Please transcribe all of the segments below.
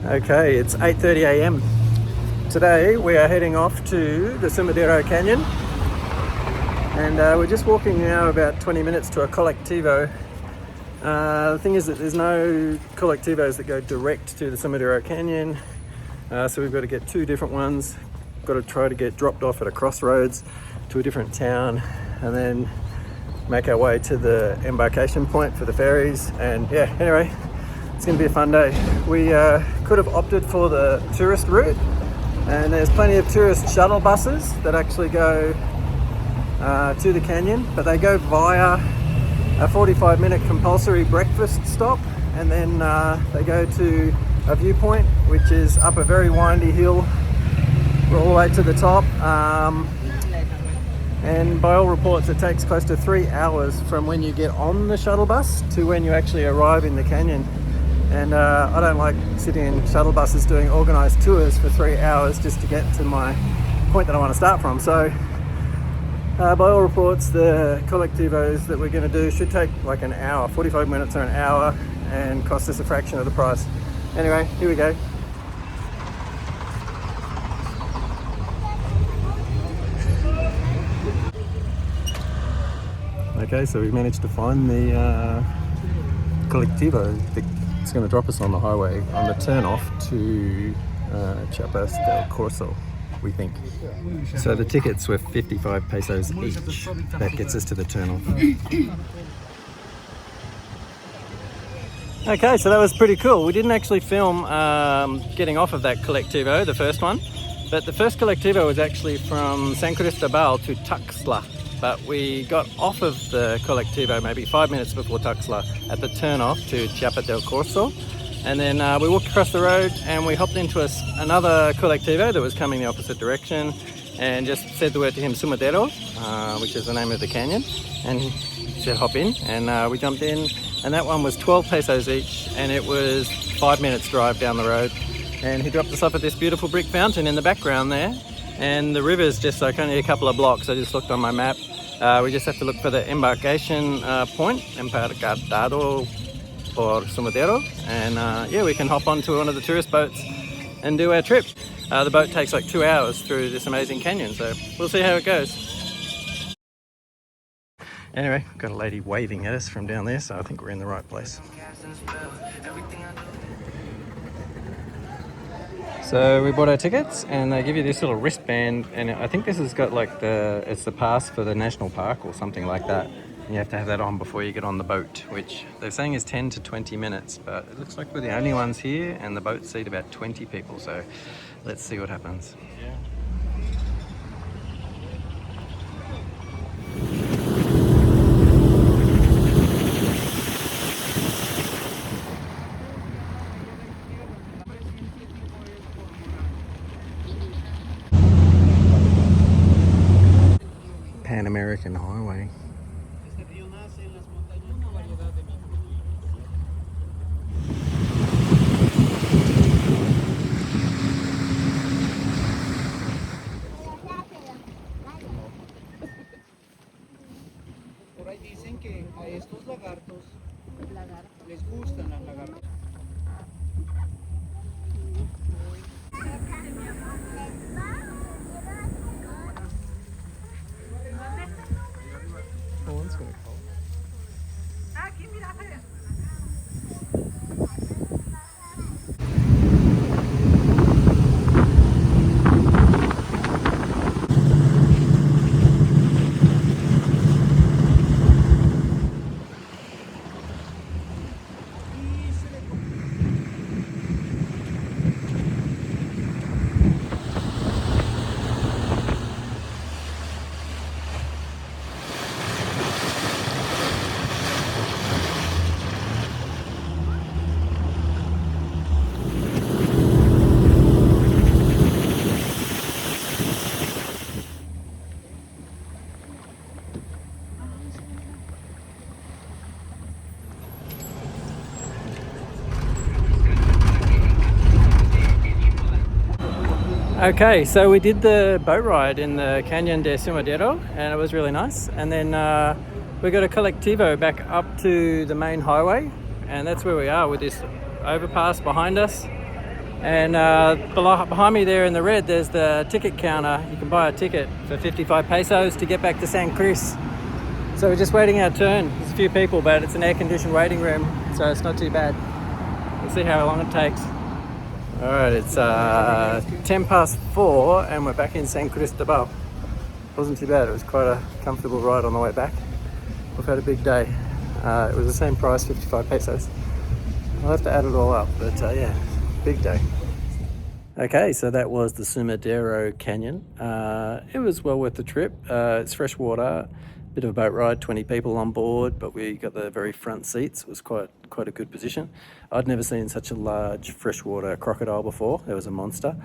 Okay, it's 8:30 a.m. Today we are heading off to the Sumadero Canyon, and we're just walking now about 20 minutes to a colectivo. The thing is that there's no colectivos that go direct to the Sumadero Canyon, so we've got to get two different ones. Got to try to get dropped off at a crossroads to a different town, and then make our way to the embarkation point for the ferries. And yeah, anyway, it's going to be a fun day. We could have opted for the tourist route, and there's plenty of tourist shuttle buses that actually go to the canyon, but they go via a 45-minute compulsory breakfast stop, and then they go to a viewpoint which is up a very windy hill all the way to the top, and by all reports it takes close to 3 hours from when you get on the shuttle bus to when you actually arrive in the canyon. And I don't like sitting in shuttle buses doing organised tours for 3 hours just to get to my point that I want to start from. So by all reports, the collectivos that we're going to do should take like an hour, 45 minutes or an hour, and cost us a fraction of the price. Anyway, here we go. Okay, so we managed to find the collectivo. It's going to drop us on the highway on the turn off to Chiapas del Corso, we think. So the tickets were 55 pesos each. That gets us to the turn off. Okay, so that was pretty cool. We didn't actually film getting off of that collectivo, the first one, but the first collectivo was actually from San Cristobal to Tuxtla. But we got off of the collectivo maybe 5 minutes before Tuxtla at the turn off to Chiapas del Corso. And then we walked across the road and we hopped into another collectivo that was coming the opposite direction, and just said the word to him, Sumadero, which is the name of the canyon. And he said hop in, and we jumped in, and that one was 12 pesos each, and it was 5 minutes drive down the road. And he dropped us off at this beautiful brick fountain in the background there. And the river's just like only a couple of blocks. I just looked on my map. We just have to look for the embarkation point, Embarcado por Sumadero, and yeah, we can hop onto one of the tourist boats and do our trip. The boat takes like 2 hours through this amazing canyon, so we'll see how it goes. Anyway, got a lady waving at us from down there, so I think we're in the right place. So we bought our tickets, and they give you this little wristband, and I think this has got like it's the pass for the national park or something like that. And you have to have that on before you get on the boat, which they're saying is 10 to 20 minutes, but it looks like we're the only ones here, and the boats seat about 20 people, so let's see what happens. Yeah. Pan-American Highway. Por ahí dicen que a estos lagartos les gustan las lagartas. Okay, so we did the boat ride in the Canyon de Sumadero, and it was really nice. And then we got a collectivo back up to the main highway, and that's where we are with this overpass behind us. And behind me there in the red, there's the ticket counter. You can buy a ticket for 55 pesos to get back to San Cris. So we're just waiting our turn. There's a few people, but it's an air-conditioned waiting room, so it's not too bad. We'll see how long it takes. All right, it's 4:10 and we're back in San Cristobal. Wasn't too bad. It was quite a comfortable ride on the way back. We've had a big day. It was the same price, 55 pesos. I'll have to add it all up, but yeah, big day. Okay, so that was the Sumadero Canyon. It was well worth the trip. It's fresh water, bit of a boat ride, 20 people on board, but we got the very front seats. It was quite a good position. I'd never seen such a large freshwater crocodile before. There was a monster.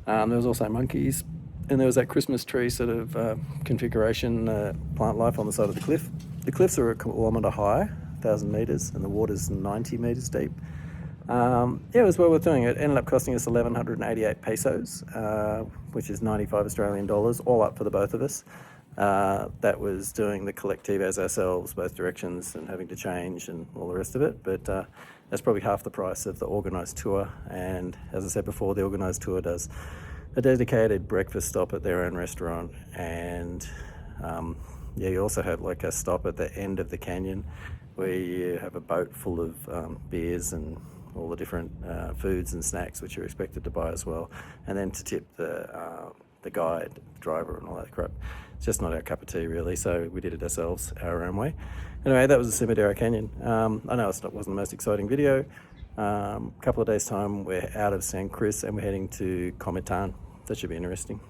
There was also monkeys, and there was that Christmas tree sort of configuration, plant life on the side of the cliff. The cliffs are 1 kilometre high, 1,000 metres, and the water's 90 metres deep. Yeah, it was well worth doing. It ended up costing us 1,188 pesos, which is 95 Australian dollars, all up for the both of us. That was doing the collectivos ourselves, both directions, and having to change and all the rest of it. But that's probably half the price of the organised tour. And as I said before, the organised tour does a dedicated breakfast stop at their own restaurant, and yeah, you also have like a stop at the end of the canyon where you have a boat full of beers and all the different foods and snacks which you're expected to buy as well, and then to tip the guide, driver, and all that crap. It's just not our cup of tea really, so we did it ourselves, our own way. Anyway, that was the Sumadero Canyon. I know it wasn't the most exciting video. Couple of days time we're out of San Cris and we're heading to Comitan. That should be interesting.